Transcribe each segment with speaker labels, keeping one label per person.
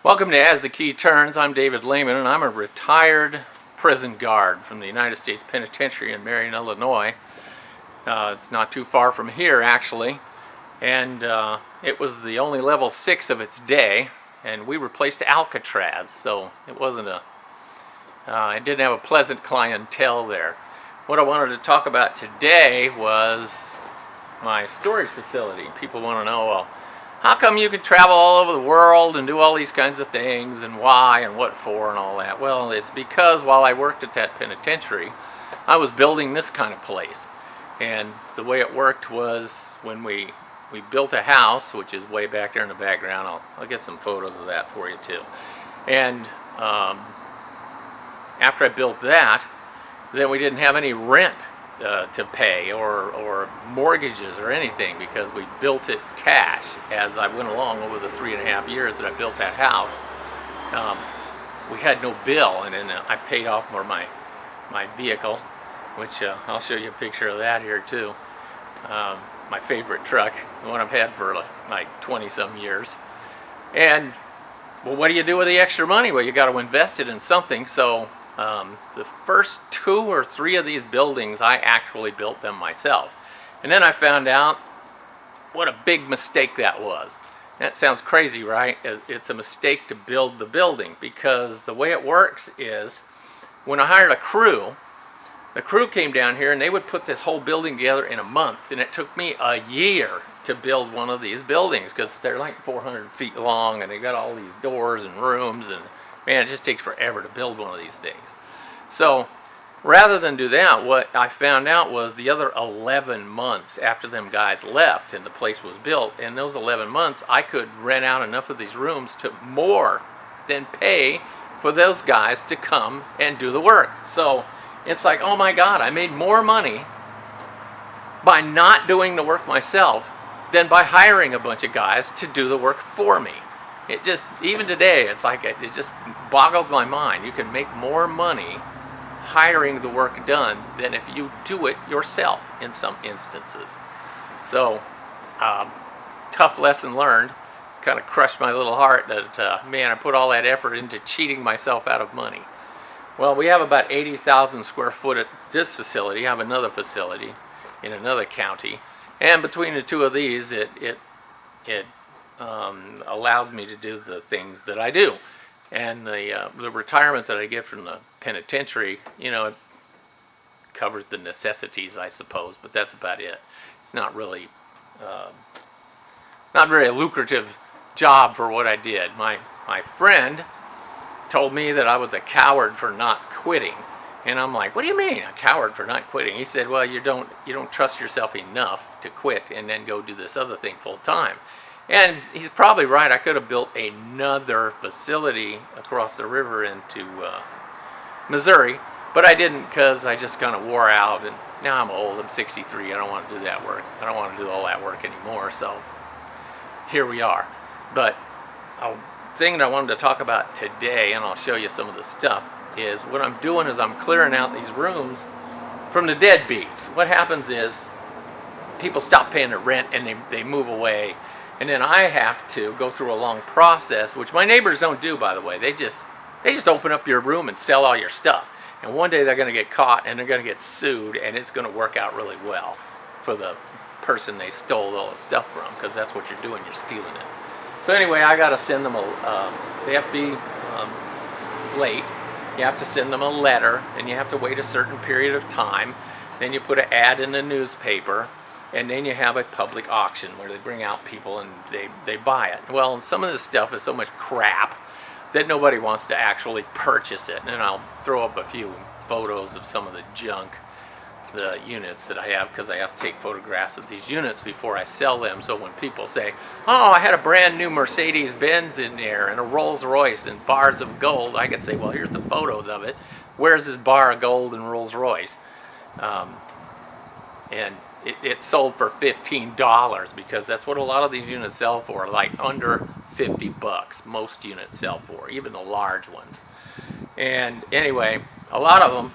Speaker 1: Welcome to As the Key Turns. I'm David Lehman, and I'm a retired prison guard from the United States Penitentiary in Marion, Illinois. It's not too far from here, actually, and it was the only level 6 of its day, and we replaced Alcatraz, so it didn't have a pleasant clientele there. What I wanted to talk about today was my storage facility. People want to know, well, how come you can travel all over the world and do all these kinds of things, and why and what for and all that? Well, it's because while I worked at that penitentiary, I was building this kind of place. And the way it worked was when we built a house, which is way back there in the background. I'll get some photos of that for you too. And after I built that, then we didn't have any rent to pay or mortgages or anything, because we built it cash as I went along over the 3.5 years that I built that house. We had no bill, and then I paid off for my vehicle, which I'll show you a picture of that here too. My favorite truck, the one I've had for like 20 some years. And well, what do you do with the extra money? Well, you got to invest it in something. So the first 2 or 3 of these buildings, I actually built them myself. And then I found out what a big mistake that was. That sounds crazy, right? It's a mistake to build the building, because the way it works is when I hired a crew, the crew came down here and they would put this whole building together in a month, and it took me a year to build one of these buildings, because they're like 400 feet long and they got all these doors and rooms, and man, it just takes forever to build one of these things. So rather than do that, what I found out was the other 11 months after them guys left and the place was built, in those 11 months I could rent out enough of these rooms to more than pay for those guys to come and do the work. So it's like, oh my God, I made more money by not doing the work myself than by hiring a bunch of guys to do the work for me. It just, even today, it's like, it just boggles my mind. You can make more money hiring the work done than if you do it yourself in some instances. So, tough lesson learned. Kind of crushed my little heart that, man, I put all that effort into cheating myself out of money. Well, we have about 80,000 square foot at this facility. I have another facility in another county. And between the two of these, it allows me to do the things that I do. And the retirement that I get from the penitentiary, it covers the necessities, I suppose, but that's about it. It's not really, not very lucrative job for what I did. My friend told me that I was a coward for not quitting. And I'm like, what do you mean, a coward for not quitting? He said, well, you don't trust yourself enough to quit and then go do this other thing full time. And he's probably right. I could have built another facility across the river into Missouri, but I didn't, because I just kind of wore out, and now I'm old. I'm 63. I don't want to do that work. I don't want to do all that work anymore. So here we are. But a thing that I wanted to talk about today, and I'll show you some of the stuff, is what I'm doing is I'm clearing out these rooms from the deadbeats. What happens is people stop paying their rent and they move away. And then I have to go through a long process, which my neighbors don't do, by the way. They just open up your room and sell all your stuff. And one day they're going to get caught and they're going to get sued, and it's going to work out really well for the person they stole all the stuff from, because that's what you're doing. You're stealing it. So anyway, I got to send them they have to be late. You have to send them a letter, and you have to wait a certain period of time. Then you put an ad in the newspaper. And then you have a public auction where they bring out people and they buy it. Well, some of this stuff is so much crap that nobody wants to actually purchase it. And I'll throw up a few photos of some of the junk, the units that I have, because I have to take photographs of these units before I sell them. So when people say, oh, I had a brand new Mercedes-Benz in there and a Rolls-Royce and bars of gold, I can say, well, here's the photos of it. Where's this bar of gold and Rolls-Royce? And it sold for $15, because that's what a lot of these units sell for, like under $50 most units sell for, even the large ones. And anyway, a lot of them,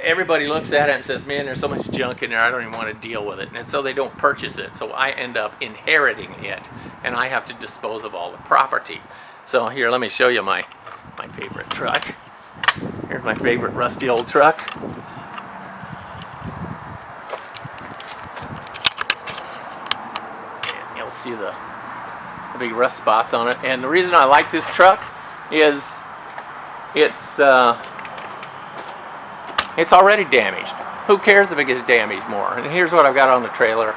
Speaker 1: everybody looks at it and says, man, there's so much junk in there, I don't even want to deal with it. And so they don't purchase it. So I end up inheriting it, and I have to dispose of all the property. So here, let me show you my favorite truck. Here's my favorite rusty old truck. And you'll see the big rust spots on it. And the reason I like this truck is it's already damaged. Who cares if it gets damaged more? And here's what I've got on the trailer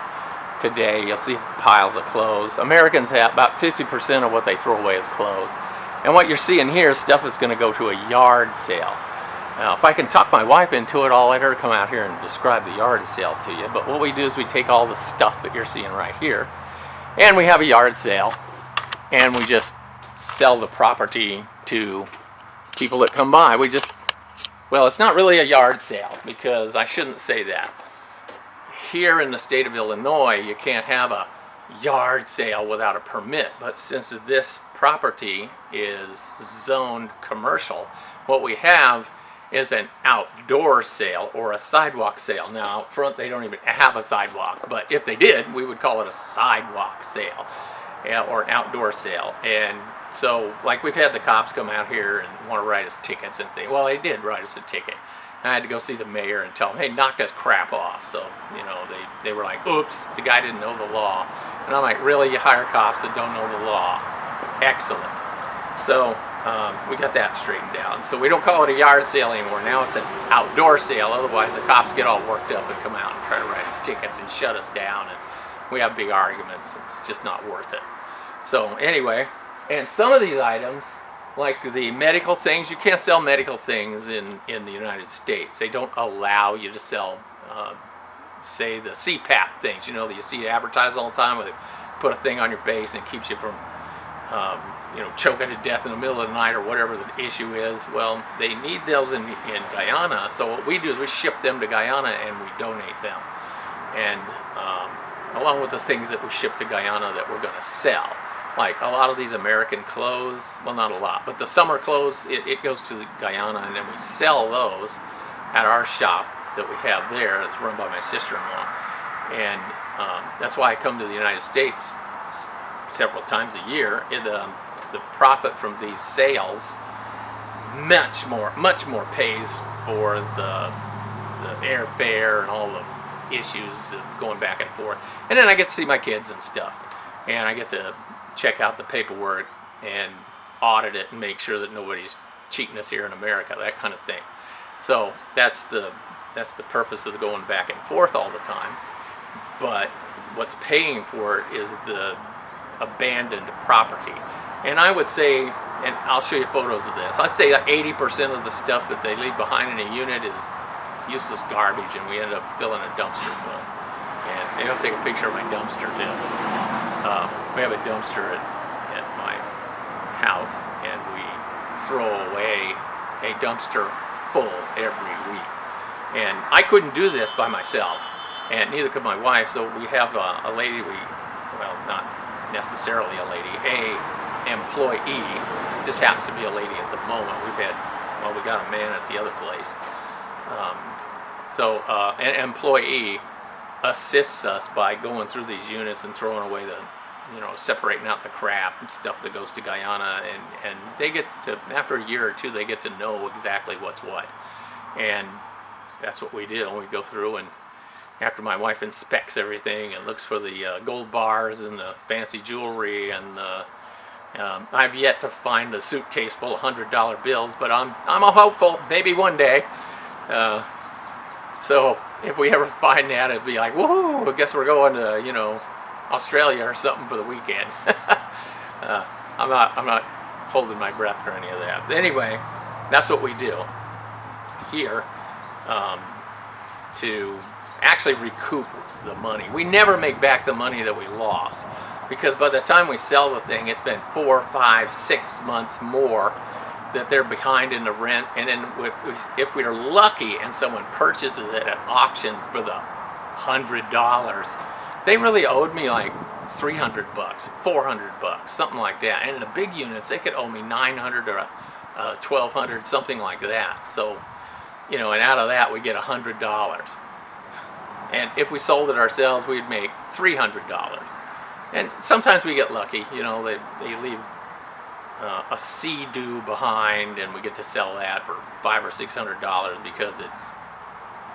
Speaker 1: today. You'll see piles of clothes. Americans have about 50% of what they throw away is clothes. And what you're seeing here is stuff that's going to go to a yard sale. Now, if I can talk my wife into it, I'll let her come out here and describe the yard sale to you. But what we do is we take all the stuff that you're seeing right here, and we have a yard sale, and we just sell the property to people that come by. Well, it's not really a yard sale, because I shouldn't say that. Here in the state of Illinois, you can't have a yard sale without a permit, but since this property is zoned commercial, what we have is an outdoor sale or a sidewalk sale. Now, out front, they don't even have a sidewalk, but if they did, we would call it a sidewalk sale, or an outdoor sale. And so, like, we've had the cops come out here and want to write us tickets and things. Well, they did write us a ticket. I had to go see the mayor and tell him, hey, knock this crap off. So, you know, they were like, oops, the guy didn't know the law. And I'm like, really? You hire cops that don't know the law? Excellent. So we got that straightened out. So we don't call it a yard sale anymore. Now it's an outdoor sale. Otherwise, the cops get all worked up and come out and try to write us tickets and shut us down. And we have big arguments. It's just not worth it. So anyway, and some of these items, like the medical things, you can't sell medical things in the United States. They don't allow you to sell, say, the CPAP things. You know, that you see advertised all the time where they put a thing on your face and it keeps you from, you know, choking to death in the middle of the night or whatever the issue is. Well, they need those in Guyana. So what we do is we ship them to Guyana and we donate them. And along with the things that we ship to Guyana that we're going to sell. Like a lot of these American clothes, well, not a lot, but the summer clothes, it goes to Guyana, and then we sell those at our shop that we have there. It's run by my sister-in-law. And that's why I come to the United States several times a year. The profit from these sales much more pays for the airfare and all the issues going back and forth. And then I get to see my kids and stuff. And I get to check out the paperwork and audit it and make sure that nobody's cheating us here in America, that kind of thing. So that's the purpose of the going back and forth all the time. But what's paying for it is the abandoned property. And I would say, and I'll show you photos of this, I'd say that 80% of the stuff that they leave behind in a unit is useless garbage, and we end up filling a dumpster full. And maybe I'll take a picture of my dumpster too. We have a dumpster at my house, and we throw away a dumpster full every week. And I couldn't do this by myself, and neither could my wife. So we have a lady. Well, not necessarily a lady, employee. Just happens to be a lady at the moment. We got a man at the other place. So an employee assists us by going through these units and throwing away separating out the crap and stuff that goes to Guyana, and they get to, after a year or two, they get to know exactly what's what. And that's what we do. We go through, and after my wife inspects everything and looks for the gold bars and the fancy jewelry, and I've yet to find a suitcase full of $100 bills, but I'm a hopeful, maybe one day. So if we ever find that, it'd be like, woohoo! I guess we're going to Australia or something for the weekend. I'm not holding my breath for any of that. But anyway, that's what we do here to actually recoup the money. We never make back the money that we lost, because by the time we sell the thing, it's been 4, 5, 6 months more that they're behind in the rent. And then if we're lucky and someone purchases it at auction for the $100, they really owed me like $300, $400, something like that. And in the big units, they could owe me $900 or $1,200, something like that. So, and out of that we get $100. And if we sold it ourselves, we'd make $300. And sometimes we get lucky, they leave a Sea-Doo behind, and we get to sell that for $500 or $600 because it's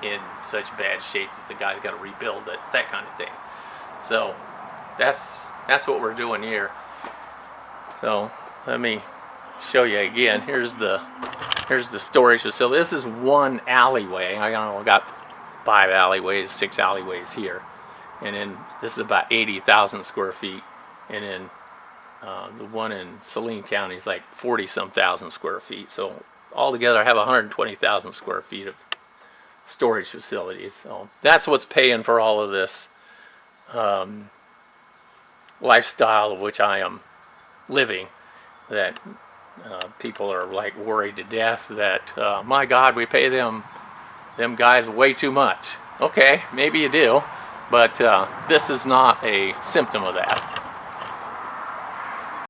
Speaker 1: in such bad shape that the guy's got to rebuild it, that kind of thing. So that's what we're doing here. So let me show you again. Here's the storage facility. This is one alleyway. I don't know, got 5 alleyways, 6 alleyways here, and then this is about 80,000 square feet, and then the one in Saline County is like 40-some thousand square feet. So altogether, I have 120,000 square feet of storage facilities. So that's what's paying for all of this lifestyle of which I am living. That people are like worried to death that my God, we pay them guys way too much. Okay, maybe you do, but this is not a symptom of that.